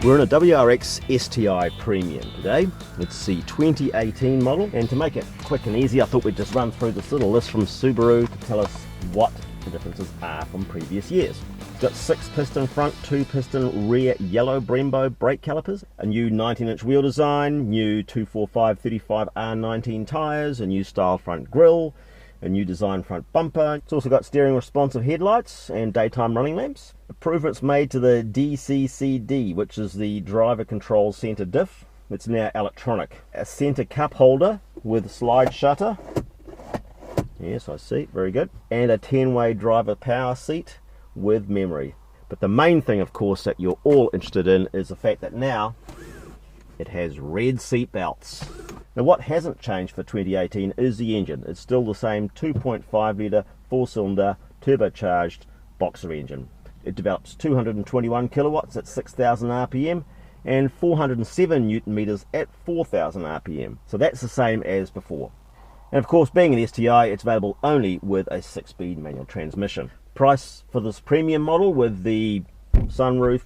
We're in a WRX STi Premium today. It's the 2018 model, and to make it quick and easy I thought we'd just run through this little list from Subaru to tell us what the differences are from previous years. It's got 6-piston front, 2-piston rear yellow Brembo brake calipers, a new 19-inch wheel design, new 245/35R19 tyres, a new style front grille, a new design front bumper. It's also got steering responsive headlights and daytime running lamps. Improvements made to the DCCD, which is the driver control center diff. It's now electronic. A center cup holder with slide shutter. Yes, I see, very good. And a 10-way driver power seat with memory. But the main thing, of course, that you're all interested in is the fact that now it has red seat belts. Now what hasn't changed for 2018 is the engine. It's still the same 2.5 litre 4-cylinder turbocharged boxer engine. It develops 221 kilowatts at 6,000 RPM and 407 Newton meters at 4,000 RPM. So that's the same as before. And of course, being an STi, it's available only with a 6-speed manual transmission. Price for this premium model with the sunroof,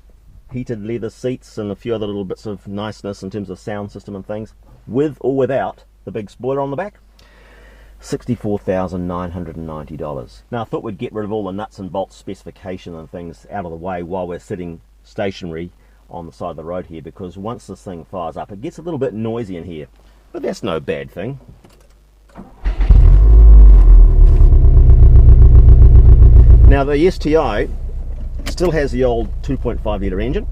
heated leather seats and a few other little bits of niceness in terms of sound system and things, with or without the big spoiler on the back, $64,990. Now I thought we'd get rid of all the nuts and bolts specification and things out of the way while we're sitting stationary on the side of the road here, because once this thing fires up it gets a little bit noisy in here, but that's no bad thing. Now the STi still has the old 2.5 litre engine,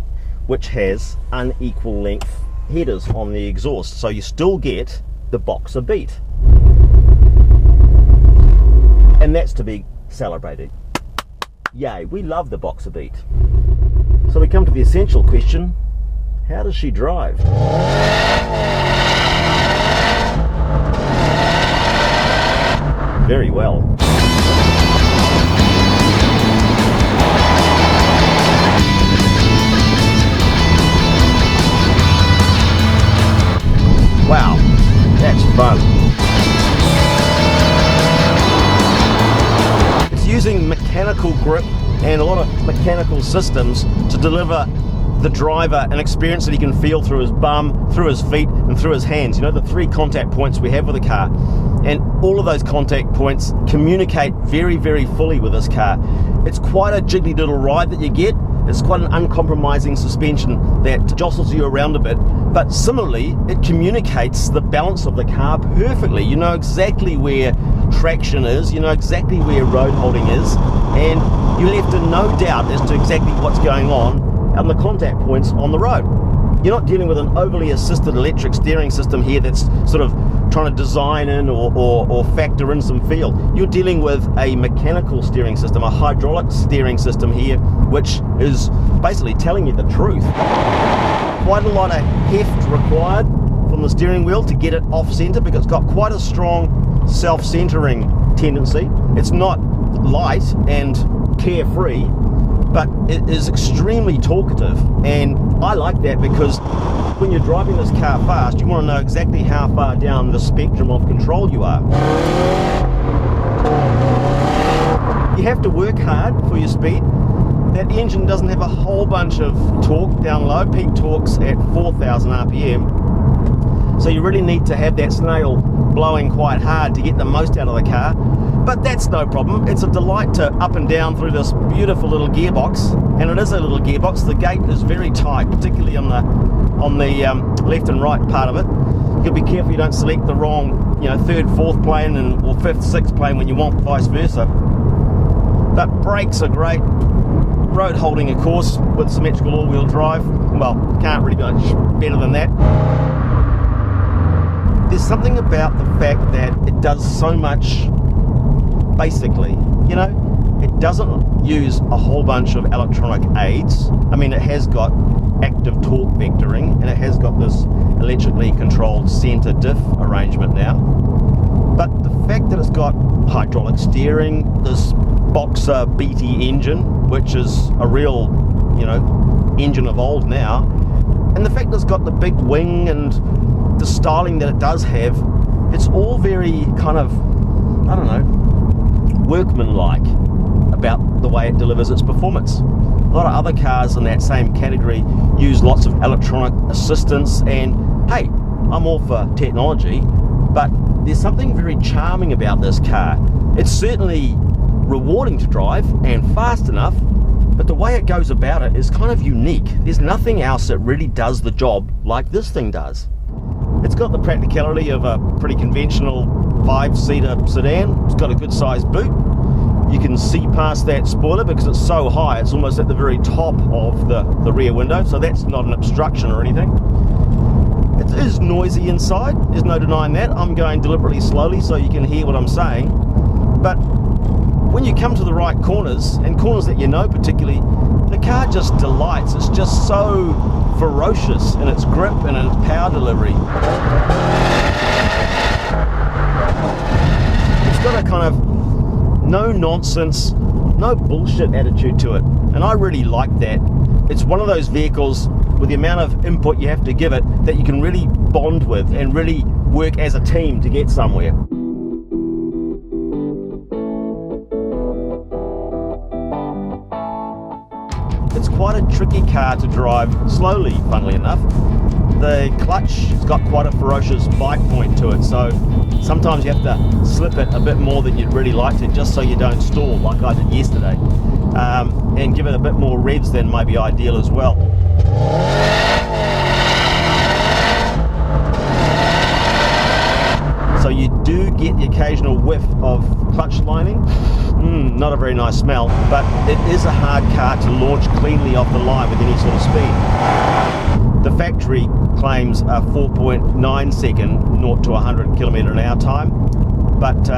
which has unequal length headers on the exhaust, so you still get the boxer beat, and that's to be celebrated. Yay, we love the boxer beat. So we come to the essential question: how does she drive? Very well. Wow, that's fun. It's using mechanical grip and a lot of mechanical systems to deliver the driver an experience that he can feel through his bum, through his feet and through his hands. You know, the 3 contact points we have with the car, and all of those contact points communicate very, very fully with this car. It's quite a jiggly little ride that you get. It's quite an uncompromising suspension that jostles you around a bit, but similarly it communicates the balance of the car perfectly. You know exactly where traction is, you know exactly where road holding is, and you're left in no doubt as to exactly what's going on the contact points on the road. You're not dealing with an overly assisted electric steering system here that's sort of trying to design in or factor in some feel. You're dealing with a mechanical steering system, a hydraulic steering system here, which is basically telling you the truth. Quite a lot of heft required from the steering wheel to get it off center, because it's got quite a strong self-centering tendency. It's not light and carefree, but it is extremely talkative, and I like that because when you're driving this car fast, you want to know exactly how far down the spectrum of control you are. You have to work hard for your speed. That engine doesn't have a whole bunch of torque down low. Peak torque's at 4,000 RPM, so you really need to have that snail blowing quite hard to get the most out of the car. But that's no problem. It's a delight to up and down through this beautiful little gearbox, and it is a little gearbox. The gate is very tight, particularly on the left and right part of it. You'll be careful you don't select the wrong, you know, 3rd, 4th plane or 5th, 6th plane when you want vice versa. But brakes are great. Road holding, of course, with symmetrical all-wheel drive. Well, can't really be much better than that. There's something about the fact that it does so much. Basically, you know, it doesn't use a whole bunch of electronic aids. I mean, it has got active torque vectoring, and it has got this electrically controlled center diff arrangement now. But the fact that it's got hydraulic steering, this boxer beaty engine, which is a real, you know, engine of old now, and the fact that it's got the big wing and the styling that it does have, it's all very kind of, I don't know, workmanlike about the way it delivers its performance. lot of other cars in that same category use lots of electronic assistance, and hey, I'm all for technology, but there's something very charming about this car. It's certainly rewarding to drive and fast enough, but the way it goes about it is kind of unique. There's nothing else that really does the job like this thing does. It's got the practicality of a pretty conventional 5-seater sedan. It's got a good sized boot. You can see past that spoiler because it's so high, it's almost at the very top of the rear window, so that's not an obstruction or anything. It is noisy inside, there's no denying that. I'm going deliberately slowly so you can hear what I'm saying, but when you come to the right corners, and corners that you know particularly, the car just delights. It's just so ferocious in its grip and in its power delivery. It's got a kind of no nonsense, no bullshit attitude to it, and I really like that. It's one of those vehicles with the amount of input you have to give it that you can really bond with and really work as a team to get somewhere. It's quite a tricky car to drive slowly, funnily enough. The clutch has got quite a ferocious bite point to it, so sometimes you have to slip it a bit more than you'd really like to, just so you don't stall like I did yesterday, and give it a bit more revs than might be ideal as well. So you do get the occasional whiff of clutch lining. Not a very nice smell, but it is a hard car to launch cleanly off the line with any sort of speed. The factory claims a 4.9 second 0 to 100 km/h time, but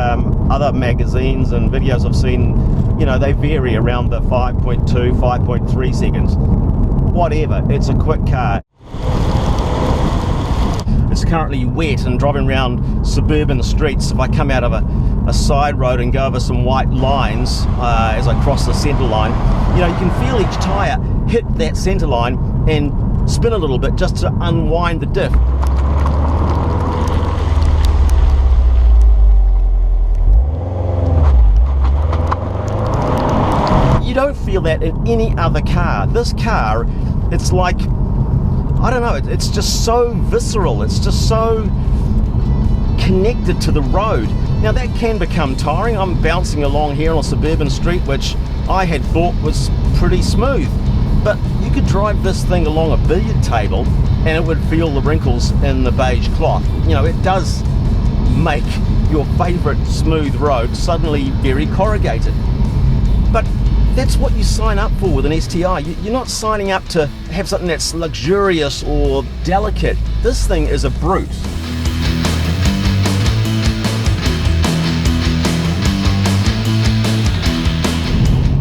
other magazines and videos I've seen, you know, they vary around the 5.2, 5.3 seconds. Whatever, it's a quick car. It's currently wet, and driving around suburban streets, if I come out of a side road and go over some white lines as I cross the centre line, you know, you can feel each tyre hit that centre line and spin a little bit just to unwind the diff. You don't feel that in any other car. This car, it's like, I don't know, it's just so visceral, it's just so connected to the road. Now that can become tiring. I'm bouncing along here on a suburban street which I had thought was pretty smooth, but you could drive this thing along a billiard table and it would feel the wrinkles in the beige cloth. You know, it does make your favourite smooth road suddenly very corrugated. But that's what you sign up for with an STi. You're not signing up to have something that's luxurious or delicate. This thing is a brute.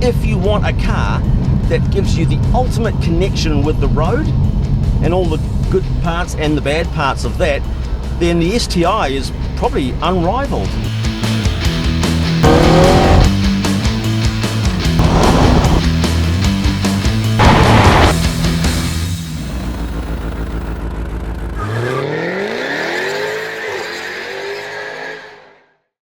If you want a car that gives you the ultimate connection with the road and all the good parts and the bad parts of that, then the STi is probably unrivaled.